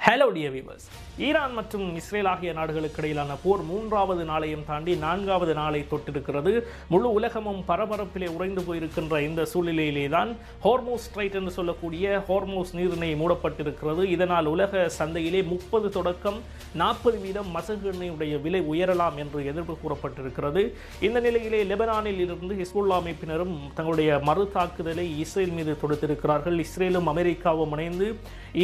Hello dear viewers, Iran மற்றும் Israel ஆகிய நாடுகளுக்கு இடையிலான போர் 3வது நாளையும் தாண்டி 4வது நாளை தொட்டிருக்கிறது. முழு உலகமும் பரபரப்பிலே உறைந்து போயிருக்கின்ற இந்த சூழ்நிலையிலே தான் ஹோர்மூஸ் ஸ்ட்ரைட் என்று சொல்லக்கூடிய ஹோர்மூஸ் நீரிணை மூடப்பட்டிருக்கிறது. இதனால் உலக சந்தையிலே 30 தொடக்கம் 40% மசகு எண்ணெயுடைய விலை உயரலாம் என்று எதிர்ப்பு கூறப்பட்டிருக்கிறது. இந்த நிலையிலே லெபனானில் இருந்து ஹிஸ்புல்லா அமைப்பினரும் தங்களுடைய மறு தாக்குதலை இஸ்ரேல் மீது தொடுத்திருக்கிறார்கள். இஸ்ரேலும் அமெரிக்காவும் இணைந்து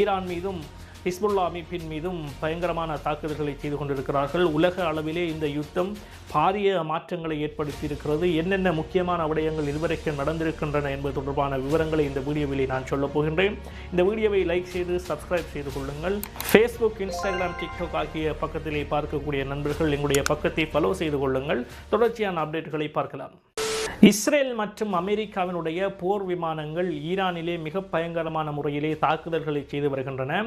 ஈரான் மீதும் ஹிஸ்புல்லா அமைப்பின் மீதும் பயங்கரமான தாக்குதல்களை செய்து கொண்டிருக்கிறார்கள். உலக அளவிலே இந்த யுத்தம் பாரிய மாற்றங்களை ஏற்படுத்தியிருக்கிறது. என்னென்ன முக்கியமான விடயங்கள் இதுவரைக்கும் நடந்திருக்கின்றன என்பது தொடர்பான விவரங்களை இந்த வீடியோவில் நான் சொல்லப் போகின்றேன். இந்த வீடியோவை லைக் செய்து சப்ஸ்கிரைப் செய்து கொள்ளுங்கள். ஃபேஸ்புக், இன்ஸ்டாகிராம், டிக்டாக் ஆகிய பக்கத்திலே பார்க்கக்கூடிய நண்பர்கள் எங்களுடைய பக்கத்தை ஃபாலோ செய்து கொள்ளுங்கள். தொடர்ச்சியான அப்டேட்டுகளை பார்க்கலாம். இஸ்ரேல் மற்றும் அமெரிக்காவினுடைய போர் விமானங்கள் ஈரானிலே மிக பயங்கரமான முறையிலே தாக்குதல்களை செய்து வருகின்றன.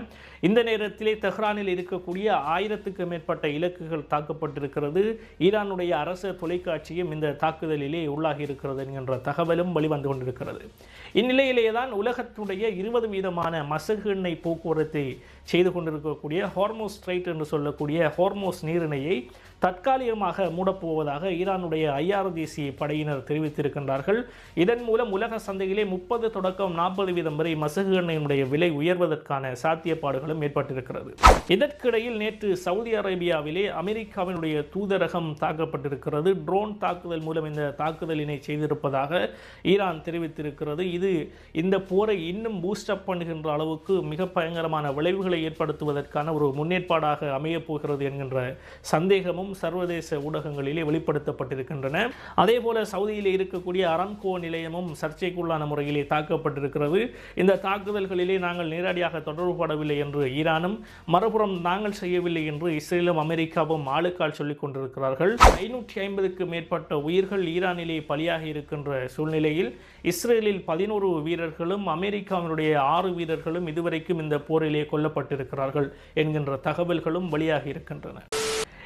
இந்த நேரத்திலே தெஹ்ரானில் இருக்கக்கூடிய 1000க்கு மேற்பட்ட இலக்குகள் தாக்கப்பட்டிருக்கிறது. ஈரானுடைய அரசு தொலைக்காட்சியும் இந்த தாக்குதலிலே உள்ளாகி இருக்கிறது என்கின்ற தகவலும் வெளிவந்து கொண்டிருக்கிறது. இந்நிலையிலேயே தான் உலகத்துடைய 20% மசகு எண்ணெய் போக்குவரத்தை செய்து கொண்டிருக்கக்கூடிய ஹோர்மூஸ் ஸ்ட்ரைட் என்று சொல்லக்கூடிய ஹோர்மூஸ் நீரிணையை தற்காலிகமாக மூடப்போவதாக ஈரானுடைய IRGC படையினர் தெரிவித்திருக்கின்றார்கள். இதன் மூலம் உலக சந்தையிலே 30 தொடக்கம் 40% வரை மசகு எண்ணெயினுடைய விலை உயர்வதற்கான சாத்தியப்பாடுகளும் ஏற்பட்டிருக்கிறது. இதற்கிடையில் நேற்று சவுதி அரேபியாவிலே அமெரிக்காவினுடைய தூதரகம் தாக்கப்பட்டிருக்கிறது. ட்ரோன் தாக்குதல் மூலம் இந்த தாக்குதலினை செய்திருப்பதாக ஈரான் தெரிவித்திருக்கிறது. இது இந்த போரை இன்னும் பூஸ்டப் பண்ணுகின்ற அளவுக்கு மிக பயங்கரமான விளைவுகளை ஏற்படுத்துவதற்கான ஒரு முன்னேற்பாடாக அமையப் போகிறது என்கின்ற சந்தேகமும் சர்வதேச ஊடகங்களிலே வெளிப்படுத்தப்பட்டிருக்கின்றன. அதேபோல சவுதியிலே இருக்கக்கூடிய அரம்கோ நிலையமும் சர்ச்சைக்குள்ளான முறையிலே தாக்கப்பட்டிருக்கிறது. இந்த தாக்குதல்களிலே நாங்கள் நேரடியாக தொடர்புபடவில்லை என்று ஈரானும், மறுபுறம் நாங்கள் செய்யவில்லை என்று இஸ்ரேலும் அமெரிக்காவும் ஆளுக்கால் சொல்லிக் கொண்டிருக்கிறார்கள். 550க்கு மேற்பட்ட உயிர்கள் ஈரானிலே பலியாகி இருக்கின்ற சூழ்நிலையில் இஸ்ரேலில் 11 வீரர்களும் அமெரிக்காவினுடைய 6 வீரர்களும் இதுவரைக்கும் இந்த போரிலே கொல்லப்பட்டிருக்கிறார்கள் என்கின்ற தகவல்களும் வெளியாகி இருக்கின்றன.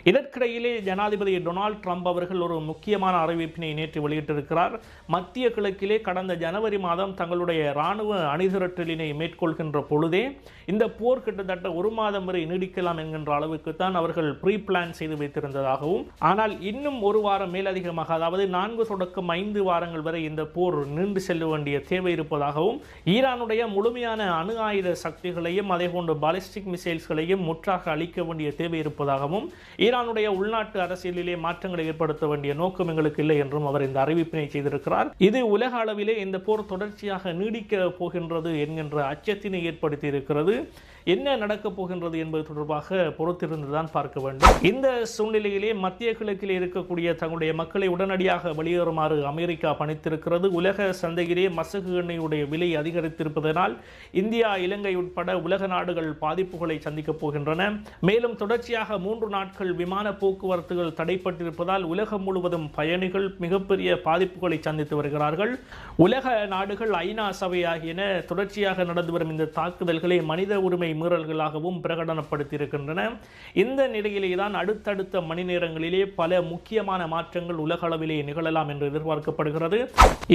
இதற்கிடையிலே ஜனாதிபதி டொனால்ட் ட்ரம்ப் அவர்கள் ஒரு முக்கியமான அறிவிப்பினை நேற்று வெளியிட்டிருக்கிறார். மத்திய கிழக்கிலே கடந்த ஜனவரி மாதம் தங்களுடைய இராணுவ அணிதிரட்டலினை மேற்கொள்கின்ற பொழுதே இந்த போர் கிட்டத்தட்ட 1 மாதம் வரை நீடிக்கலாம் என்கின்ற அளவுக்கு தான் அவர்கள் ப்ரீ பிளான் செய்து வைத்திருந்ததாகவும், ஆனால் இன்னும் 1 வாரம் மேலதிகமாக, அதாவது 4 தொடக்கம் 5 வாரங்கள் வரை இந்த போர் நீண்டு செல்ல வேண்டிய தேவை இருப்பதாகவும், ஈரானுடைய முழுமையான அணு ஆயுத சக்திகளையும் அதேபோன்று பாலிஸ்டிக் மிசைல்ஸ்களையும் முற்றாக அளிக்க வேண்டிய தேவை இருப்பதாகவும், ஈரானுடைய உள்நாட்டு அரசியலிலே மாற்றங்களை ஏற்படுத்த வேண்டிய நோக்கம் எங்களுக்கு இல்லை என்றும் அவர் இந்த அறிவிப்பினை செய்திருக்கிறார். இது உலக அளவிலே இந்த போர் தொடர்ச்சியாக நீடிக்க போகின்றது என்கின்ற அச்சத்தினை ஏற்படுத்தி இருக்கிறது. என்ன நடக்கப் போகின்றது என்பது தொடர்பாக பொறுத்திருந்துதான் பார்க்க வேண்டும். இந்த சூழ்நிலையிலே மத்திய கிழக்கிலே இருக்கக்கூடிய தங்களுடைய மக்களை உடனடியாக வெளியேறுமாறு அமெரிக்கா பணித்திருக்கிறது. உலக சந்தையிலே மசகு எண்ணெயுடைய விலை அதிகரித்திருப்பதனால் இந்தியா, இலங்கை உட்பட உலக நாடுகள் பாதிப்புகளை சந்திக்கப் போகின்றன. மேலும் தொடர்ச்சியாக 3 நாட்கள் விமான போக்குவரத்துகள் தடைப்பட்டிருப்பதால் உலகம் முழுவதும் பயணிகள் மிகப்பெரிய பாதிப்புகளை சந்தித்து வருகிறார்கள். உலக நாடுகள், ஐநா சபை ஆகியன தொடர்ச்சியாக நடந்து வரும் இந்த தாக்குதல்களை மனித உரிமை மீறல்களாகவும் பிரகடனப்படுத்தியிருக்கின்றன. இந்த நிலையிலே தான் அடுத்தடுத்த மணி நேரங்களிலே பல முக்கியமான மாற்றங்கள் உலக அளவிலே நிகழலாம் என்று எதிர்பார்க்கப்படுகிறது.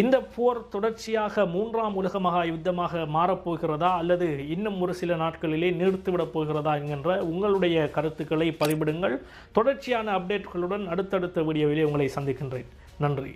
இந்த போர் தொடர்ச்சியாக 3ஆம் உலக மகா யுத்தமாக மாறப்போகிறதா அல்லது இன்னும் ஒரு சில நாட்களிலே நிறுத்திவிடப் போகிறதா என்கின்ற உங்களுடைய கருத்துக்களை பதிவிடுங்கள். தொடர்ச்சியான அப்டேட்களுடன் அடுத்தடுத்த வீடியோவிலே உங்களை சந்திக்கின்றேன். நன்றி.